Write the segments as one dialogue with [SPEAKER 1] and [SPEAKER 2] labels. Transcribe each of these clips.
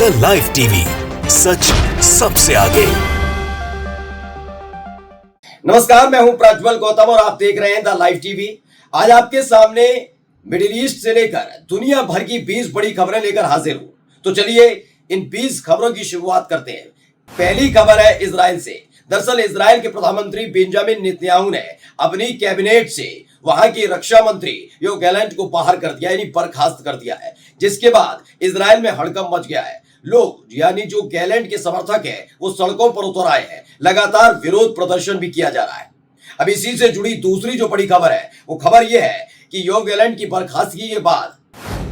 [SPEAKER 1] The live TV, सच सबसे आगे।
[SPEAKER 2] नमस्कार, मैं हूं प्रज्वल गौतम और आप देख रहे हैं द लाइव टीवी। आज आपके सामने मिडिल ईस्ट से लेकर दुनिया भर की 20 बड़ी खबरें लेकर हाजिर हूं। तो चलिए इन 20 खबरों की शुरुआत करते हैं। पहली खबर है इजराइल से। दरअसल इजराइल के प्रधानमंत्री बेंजामिन नेतन्याहू ने अपनी कैबिनेट से वहां की रक्षा मंत्री योव गैलेंट को बाहर कर दिया, यानी बर्खास्त कर दिया है, जिसके बाद इजराइल में हड़कंप मच गया है। लोग यानी जो गैलेंट के समर्थक है वो सड़कों पर उतर आए हैं। लगातार विरोध प्रदर्शन भी किया जा रहा है। अब इसी से जुड़ी दूसरी जो बड़ी खबर है वो खबर यह है कि योव गैलेंट की बर्खास्तगी के बाद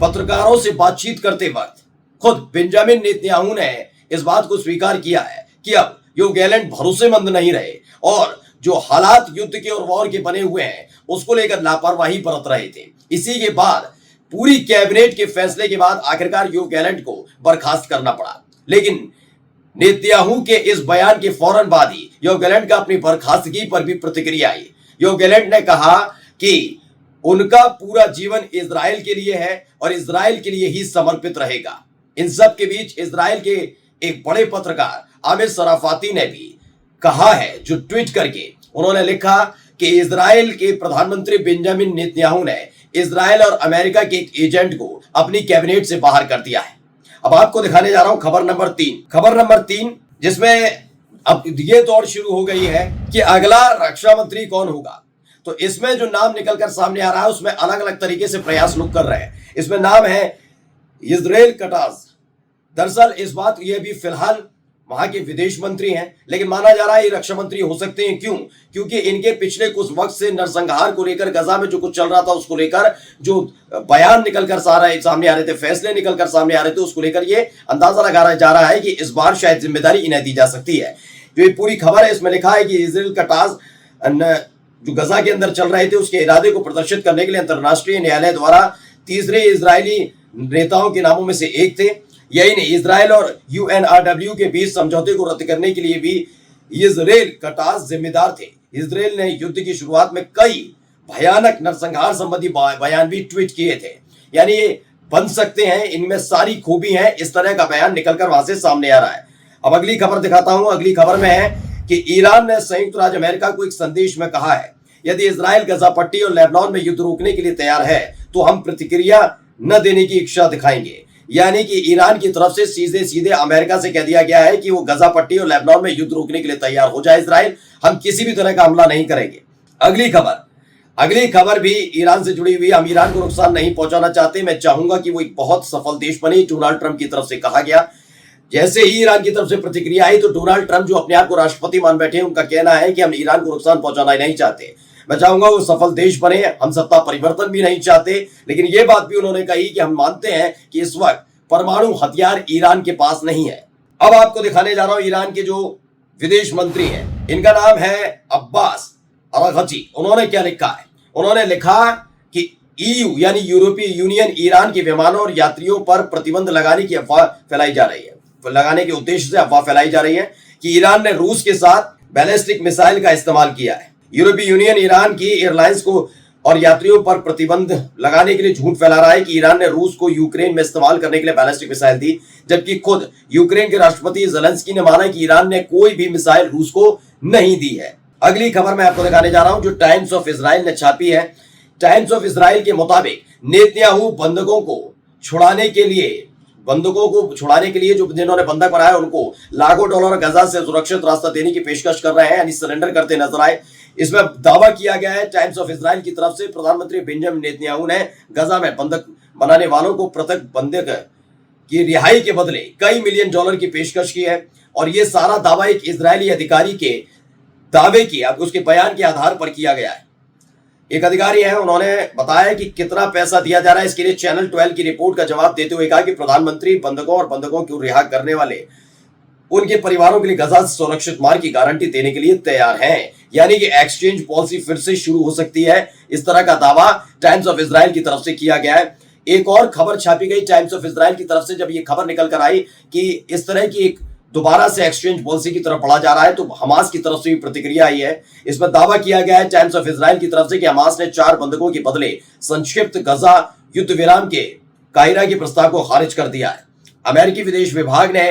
[SPEAKER 2] पत्रकारों से बातचीत करते वक्त खुद बेंजामिन नेतन्याहू ने इस बात को स्वीकार किया है कि अब योव गैलेंट भरोसेमंद नहीं रहे और जो हालात युद्ध के और वॉर के बने हुए हैं उसको लेकर लापरवाही बरत रहे थे। इसी के बाद पूरी कैबिनेट के फैसले के बाद आखिरकार योव गैलेंट को बर्खास्त करना पड़ा। लेकिन नेतन्याहू के इस बयान के फौरन बाद ही योव गैलेंट का अपनी बर्खास्तगी पर भी प्रतिक्रिया आई। योव गैलेंट ने कहा कि उनका पूरा जीवन इजराइल के लिए है और इजराइल के लिए ही समर्पित रहेगा। इन सब के बीच इजराइल के एक बड़े पत्रकार आमिर सराफाती ने भी कहा है, जो ट्वीट करके उन्होंने लिखा कि इजराइल के प्रधानमंत्री बेंजामिन नेतन्याहू ने इजराइल और अमेरिका के एक एजेंट को अपनी कैबिनेट से बाहर कर दिया है। अब आपको दिखाने जा रहा हूं खबर नंबर 3, जिसमें अब ये दौड़ शुरू हो गई है कि अगला रक्षा मंत्री कौन होगा। तो इसमें जो नाम निकलकर सामने आ रहा है उसमें अलग अलग तरीके से प्रयास लोग कर रहे हैं। इसमें नाम है इजराइल कटाज। दरअसल इस बात ये भी फिलहाल वहां के विदेश मंत्री हैं, लेकिन माना जा रहा है ये रक्षा मंत्री हो सकते हैं। क्यों? क्योंकि इनके पिछले कुछ वक्त से नरसंहार को लेकर, गजा में जो कुछ चल रहा था उसको लेकर जो बयान निकलकर सामने आ रहे थे, फैसले निकलकर सामने आ रहे थे, उसको लेकर ये अंदाजा लगाया जा रहा है कि इस बार शायद जिम्मेदारी इन्हें दी जा सकती है। जो ये पूरी खबर है इसमें लिखा है कि इजराइल कटाज जो गजा के अंदर चल रहे थे उसके इरादे को प्रदर्शित करने के लिए अंतरराष्ट्रीय न्यायालय द्वारा तीसरे इजरायली नेताओं के नामों में से एक थे। यही नहीं, इजराइल और यूएनआरडब्ल्यू के बीच समझौते को रद्द करने के लिए भी इजराइल कटाज जिम्मेदार थे। इजराइल ने युद्ध की शुरुआत में कई भयानक नरसंहार संबंधी बयान भी ट्वीट किए थे। यानी ये बन सकते हैं, इनमें सारी खूबी है, इस तरह का बयान निकलकर वहां से सामने आ रहा है। अब अगली खबर दिखाता हूं। अगली खबर में है कि ईरान ने संयुक्त राज्य अमेरिका को एक संदेश में कहा है, यदि इजराइल गजा पट्टी और लेबनान में युद्ध रोकने के लिए तैयार है तो हम प्रतिक्रिया न देने की इच्छा दिखाएंगे। यानी कि ईरान की तरफ से सीधे अमेरिका से कह दिया गया है कि वो गजा पट्टी और लेबनान में युद्ध रोकने के लिए तैयार हो जाए इजराइल, हम किसी भी तरह का हमला नहीं करेंगे। अगली खबर भी ईरान से जुड़ी हुई। हम ईरान को नुकसान नहीं पहुंचाना चाहते। मैं चाहूंगा कि वो एक बहुत सफल देश बने, डोनाल्ड ट्रंप की तरफ से कहा गया। जैसे ही ईरान की तरफ से प्रतिक्रिया आई तो डोनाल्ड ट्रंप जो अपने आप को राष्ट्रपति मान बैठे हैं, उनका कहना है कि हम ईरान को नुकसान पहुंचाना नहीं चाहते। मैं चाहूंगा वो सफल देश बने, हम सत्ता परिवर्तन भी नहीं चाहते। लेकिन ये बात भी उन्होंने कही कि हम मानते हैं कि इस वक्त परमाणु हथियार ईरान के पास नहीं है। अब आपको दिखाने जा रहा हूं ईरान के जो विदेश मंत्री हैं, इनका नाम है अब्बास अरागची। उन्होंने क्या लिखा है? उन्होंने लिखा कि ईयू यानी यूरोपीय यूनियन ईरान के विमानों और यात्रियों पर प्रतिबंध लगाने की अफवाह फैलाई जा रही है, लगाने के उद्देश्य से अफवाह फैलाई जा रही है कि ईरान ने रूस के साथ बैलिस्टिक मिसाइल का इस्तेमाल किया है। यूरोपीय यूनियन ईरान की एयरलाइंस को और यात्रियों पर प्रतिबंध लगाने के लिए झूठ फैला रहा है कि ईरान ने रूस को यूक्रेन में इस्तेमाल करने के लिए बैलिस्टिक मिसाइल दी, जबकि खुद यूक्रेन के राष्ट्रपति ज़ेलेंस्की ने माना कि ईरान ने कोई भी मिसाइल रूस को नहीं दी है। अगली खबर मैं आपको दिखाने जा रहा हूं जो टाइम्स ऑफ इजराइल ने छापी है। टाइम्स ऑफ इजराइल के मुताबिक नेतन्याहू बंधकों को छुड़ाने के लिए जो जिन्होंने बंधक बनाया उनको लाखों डॉलर गजा से सुरक्षित रास्ता देने की पेशकश कर रहे हैं, यानी सरेंडर करते नजर आए। इसमें दावा किया गया है टाइम्स ऑफ इजराइल की तरफ से, प्रधानमंत्री बेंजामिन नेतन्याहू ने गजा में बंधक बनाने वालों को पृथक बंधक की रिहाई के बदले कई मिलियन डॉलर की पेशकश की है। और यह सारा दावा एक इजरायली अधिकारी के दावे की, अब उसके बयान के आधार पर किया गया है। एक अधिकारी है, उन्होंने बताया कि कितना पैसा दिया जा रहा है इसके लिए चैनल 12 की रिपोर्ट का जवाब देते हुए कहा कि प्रधानमंत्री बंधकों और बंधकों को रिहा करने वाले उनके परिवारों के लिए गजा से सुरक्षित मार्ग की गारंटी देने के लिए तैयार हैं। यानी कि एक्सचेंज पॉलिसी फिर से शुरू हो सकती है, इस तरह का दावा टाइम्स ऑफ इजराइल की तरफ से किया गया है। एक और खबर छापी गई टाइम्स ऑफ इजराइल की तरफ से, जब ये खबर निकल कर आई कि इस तरह की एक दोबारा से एक्सचेंज पॉलिसी की तरफ बढ़ा जा रहा है, तो हमास की तरफ से भी प्रतिक्रिया आई है। इसमें दावा किया गया है टाइम्स ऑफ इजराइल की तरफ से कि हमास ने 4 बंधकों के बदले संक्षिप्त गजा युद्ध विराम के कायरा के प्रस्ताव को खारिज कर दिया है। अमेरिकी विदेश विभाग ने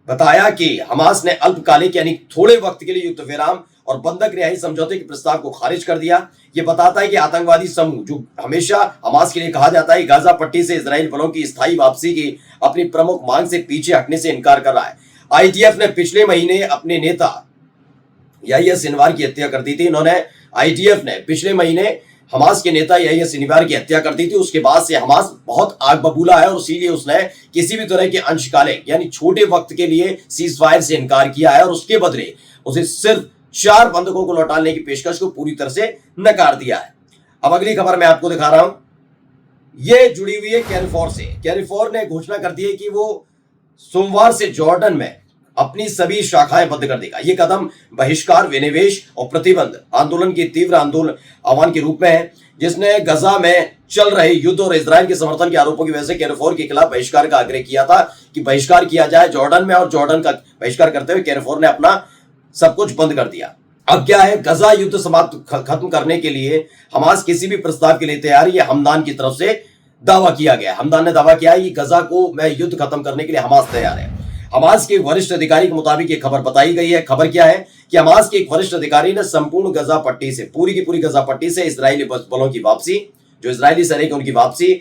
[SPEAKER 2] बताया कि हमास ने अल्पकालिक यानी थोड़े वक्त के लिए युद्ध विराम और बंधक रिहाई समझौते के प्रस्ताव को खारिज कर दिया। यह बताता है कि आतंकवादी समूह, जो हमेशा हमास के लिए कहा जाता है, गाजा पट्टी से इजराइल बलों की स्थायी वापसी की अपनी प्रमुख मांग से पीछे हटने से इनकार कर रहा है। आईडीएफ ने पिछले महीने अपने नेता याह्या सिनवार की हत्या कर दी थी। आईडीएफ ने पिछले महीने हमास के नेता याह्या सिनवार की हत्या कर दी थी। उसके बाद से हमास बहुत आग बबूला है और इसीलिए उसने किसी भी तरह के अंशकालिक यानी छोटे वक्त के लिए सीज फायर से इनकार किया है और उसके बदले उसे सिर्फ 4 बंधकों को लौटाने की पेशकश को पूरी तरह से नकार दिया है। अब अगली खबर मैं आपको दिखा रहा हूं, ये जुड़ी हुई है कैरिफोर से। कैरिफोर ने घोषणा कर दी है कि वो सोमवार से जॉर्डन में अपनी सभी शाखाएं बंद कर देगा। यह कदम बहिष्कार, विनिवेश और प्रतिबंध आंदोलन के तीव्र आह्वान के रूप में है, जिसने गजा में चल रहे युद्ध और इजराइल के समर्थन के आरोपों की वजह से कैरिफोर के खिलाफ बहिष्कार का आग्रह किया था कि बहिष्कार किया जाए जॉर्डन में, और जॉर्डन का बहिष्कार करते हुए कैरिफोर ने अपना सब कुछ बंद कर दिया। अब क्या है, गजा युद्ध समाप्त खत्म करने के लिए हमास किसी भी प्रस्ताव के लिए तैयार है, हमदान की तरफ से दावा किया गया। हमदान ने दावा किया है कि गजा को मैं युद्ध खत्म करने के लिए हमास तैयार है। हमास के वरिष्ठ अधिकारी के मुताबिक ये खबर बताई गई है। खबर क्या है कि हमास के एक वरिष्ठ अधिकारी ने संपूर्ण गजा पट्टी से, पूरी की पूरी गजा पट्टी से इजरायली बलों की वापसी, जो इजरायली सैनिक उनकी वापसी,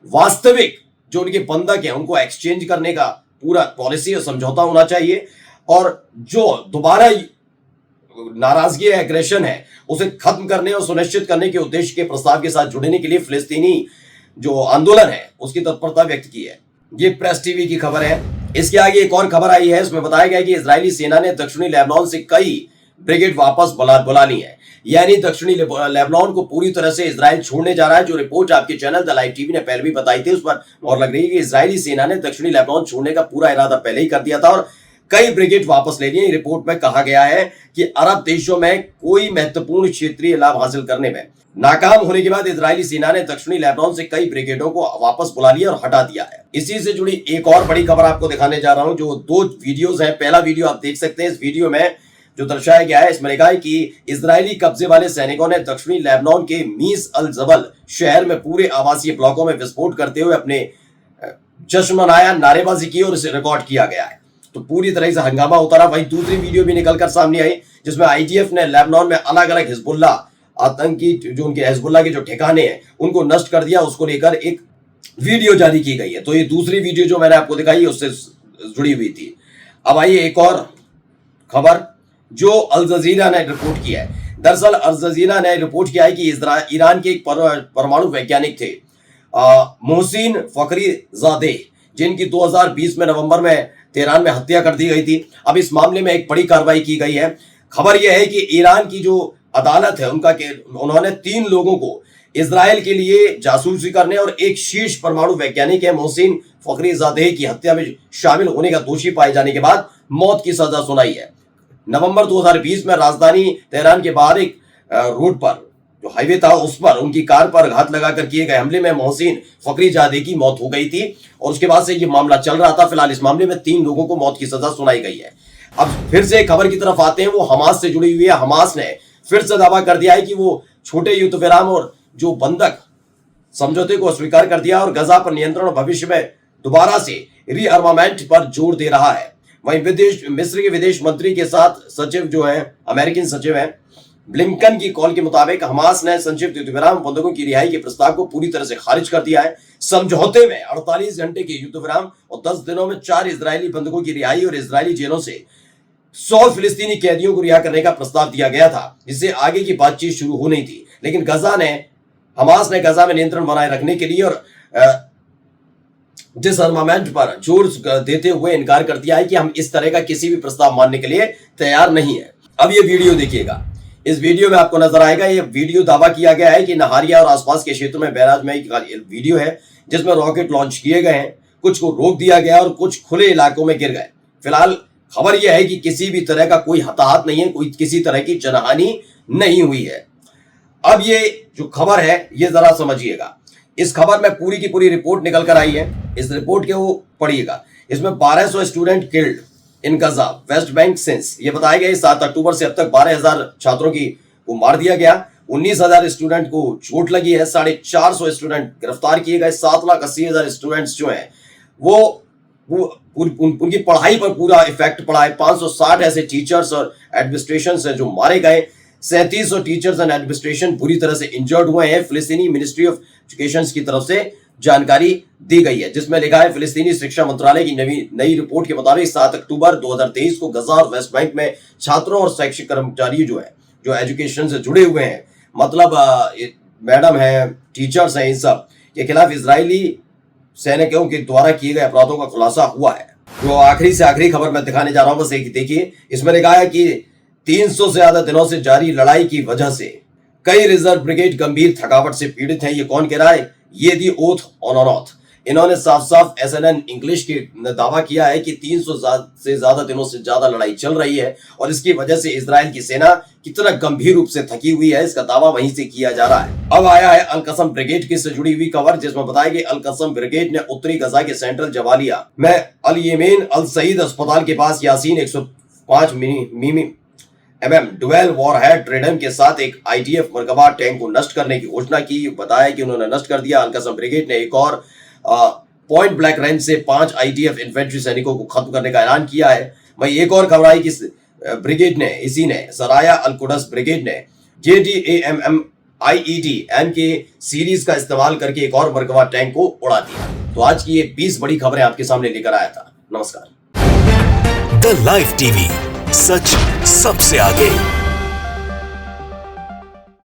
[SPEAKER 2] वास्तविक जो उनके बंधक हैं उनको एक्सचेंज करने का पूरा पॉलिसी और समझौता होना चाहिए, और जो दोबारा नाराजगी है, एग्रेशन है, उसे खत्म करने और सुनिश्चित करने के उद्देश्य के प्रस्ताव के साथ जुड़ने के लिए फिलिस्तीनी जो आंदोलन है उसकी तत्परता व्यक्त की है। ये प्रेस टीवी की खबर है। इसके आगे एक और खबर आई है, इसमें बताया गया कि इजरायली सेना ने दक्षिणी लेबनान से कई ब्रिगेड वापस बुला ली है, यानी दक्षिणी लेबनान को पूरी तरह से इजराइल छोड़ने जा रहा है। जो रिपोर्ट आपके चैनल द लाइव टीवी ने पहले भी बताई थी, उस पर मोहर लग रही है कि इजरायली सेना ने दक्षिणी लेबनान छोड़ने का पूरा इरादा पहले ही कर दिया था और कई ब्रिगेड वापस ले लिए। रिपोर्ट में कहा गया है कि अरब देशों में कोई महत्वपूर्ण क्षेत्रीय लाभ हासिल करने में नाकाम होने के बाद इजरायली सेना ने दक्षिणी लेबनान से कई ब्रिगेडों को वापस बुला लिया और हटा दिया है। इसी से जुड़ी एक और बड़ी खबर आपको दिखाने जा रहा हूं, जो 2 वीडियोस हैं। पहला वीडियो आप देख सकते हैं। इस वीडियो में जो दर्शाया गया है, इसमें लिखा है कि इजरायली कब्जे वाले सैनिकों ने दक्षिणी लेबनान के मीस अल जबल शहर में पूरे आवासीय ब्लॉकों में विस्फोट करते हुए अपने जश्न मनाया, नारेबाजी की और इसे रिकॉर्ड किया गया है। तो पूरी तरह से हंगामा होता रहा। वहीं दूसरी वीडियो भी निकलकर सामने आई, जिसमें आईडीएफ ने लेबनान में अलग अलग हिजबुल्ला आतंकी, जो उनके हिजबुल्ला के जो ठिकाने हैं उनको नष्ट कर दिया, उसको लेकर एक वीडियो जारी की गई है। तो ये दूसरी वीडियो जो मैंने आपको दिखाई है उससे जुड़ी हुई थी। अब आइए एक और खबर जो अल जजीरा ने रिपोर्ट किया है। दरअसल अल जजीरा ने रिपोर्ट किया है कि ईरान के एक परमाणु वैज्ञानिक थे मोहसिन फखरीजादे, जिनकी 2020 में नवंबर में तेहरान में हत्या कर दी गई थी। अब इस मामले में एक बड़ी कार्रवाई की गई है। खबर यह है कि ईरान की जो अदालत है उन्होंने 3 लोगों को इजराइल के लिए जासूसी करने और एक शीर्ष परमाणु वैज्ञानिक है मोहसिन फखरीजादे की हत्या में शामिल होने का दोषी पाए जाने के बाद मौत की सजा सुनाई है। नवंबर 2020 में राजधानी तेहरान के बाहर एक रोड पर जो हाईवे था उस पर उनकी कार पर घात लगाकर किए गए हमले में मोहसिन फखरीजादे की मौत हो गई थी और उसके बाद से ये मामला चल रहा था। फिलहाल इस मामले में 3 लोगों को मौत की सजा सुनाई गई है। अब फिर से खबर की तरफ आते हैं, वो हमास से जुड़ी हुई है। हमास ने फिर से दावा कर दिया है कि वो छोटे युद्ध विराम और जो बंधक समझौते को स्वीकार कर दिया और गजा पर नियंत्रण भविष्य में दोबारा से रीआर्मामेंट पर जोर दे रहा है। वहीं मिस्र के विदेश मंत्री के साथ सचिव जो है, अमेरिकन सचिव है, ब्लिंकन की कॉल के मुताबिक हमास ने संक्षिप्त युद्ध विराम बंधकों की रिहाई के प्रस्ताव को पूरी तरह से खारिज कर दिया है। समझौते में 48 घंटे के युद्ध विराम और 10 दिनों में 4 इजरायली बंधकों की रिहाई और इजरायली जेलों से 100 फिलिस्तीनी कैदियों को रिहा करने का प्रस्ताव दिया गया था, जिससे आगे की बातचीत शुरू होनी थी। लेकिन हमास ने गजा में नियंत्रण बनाए रखने के लिए और डिसआर्मामेंट पर जोर देते हुए इनकार कर दिया है कि हम इस तरह का किसी भी प्रस्ताव मानने के लिए तैयार नहीं है। अब ये वीडियो देखिएगा। इस वीडियो में आपको नजर आएगा, ये वीडियो दावा किया गया है कि नहारिया और आसपास के क्षेत्रों में बैराज में एक वीडियो है जिसमें रॉकेट लॉन्च किए गए हैं, कुछ को रोक दिया गया और कुछ खुले इलाकों में गिर गए। फिलहाल खबर यह है कि किसी भी तरह का कोई हताहत नहीं है, कोई किसी तरह की जनहानि नहीं हुई है। अब ये जो खबर है ये जरा समझिएगा। इस खबर में पूरी की पूरी रिपोर्ट निकल कर आई है। इस रिपोर्ट के वो पढ़िएगा। इसमें 1200 student killed in Gaza west bank since, ये बताया गया 7 अक्टूबर से अब तक 12,000 छात्रों को मार दिया गया, 19,000 स्टूडेंट को चोट लगी है, 450 स्टूडेंट गिरफ्तार किए गए, 7,80,000 स्टूडेंट्स जो हैं वो उनकी पढ़ाई पर पूरा इफेक्ट पड़ा है। 560 ऐसे टीचर्स और एडमिनिस्ट्रेशन हैं जो मारे गए। 3700 टीचर्स एंड एडमिनिस्ट्रेशन बुरी तरह से इंजर्ड हुए हैं। फिलिस्तीनी मिनिस्ट्री ऑफ एजुकेशन की तरफ से जानकारी दी गई है, जिसमें लिखा है फिलिस्तीनी शिक्षा मंत्रालय की नई रिपोर्ट के मुताबिक 7 अक्टूबर 2023 को गजा और वेस्ट बैंक में छात्रों और शैक्षिक कर्मचारी जो एजुकेशन से जुड़े हुए हैं, मतलब मैडम है, टीचर्स हैं, इन सब के खिलाफ इजरायली सैनिकों के द्वारा किए गए अपराधों का खुलासा हुआ है। जो आखिरी से आखिरी खबर मैं दिखाने जा रहा हूं, बस एक देखिए। इसमें लिखा है कि 300 से ज्यादा दिनों से जारी लड़ाई की वजह से कई रिजर्व ब्रिगेड गंभीर थकावट से पीड़ित हैं। ये कौन कह रहा है? ये दी ओथ ऑन ऑथ। इन्होंने साफ साफ एसएनएन इंग्लिश के दावा किया है कि 300 से ज्यादा दिनों से ज्यादा लड़ाई चल रही है और इसकी वजह से इजराइल की सेना कितना गंभीर रूप से थकी हुई है, इसका दावा वहीं से किया जा रहा है। अब आया है अल कसम ब्रिगेड की से जुड़ी हुई खबर, जिसमें बताया कि अल कसम ब्रिगेड ने उत्तरी गजा के सेंट्रल जवालिया में अल येमेन अल सईद अस्पताल के पास यासीन 105 डुअल वॉरहेड ट्रेडन के साथ एक आईडीएफ मरकबा टैंक को नष्ट करने की घोषणा की। बताया कि उन्होंने नष्ट कर दिया। अल कसम ब्रिगेड ने एक और पॉइंट ब्लैंक रेंज से 5 आईडीएफ इन्फेंट्री सैनिकों को खत्म करने का ऐलान किया है। वहीं एक और खबर आई कि ब्रिगेड ने सराया अल कुदस ब्रिगेड ने JDAMM IED-M के सीरीज का इस्तेमाल करके एक और मरकबा टैंक को उड़ा दिया। तो आज की ये 20 बड़ी खबरें आपके सामने लेकर आया था। नमस्कार।
[SPEAKER 1] द लाइव टीवी, सच सबसे आगे।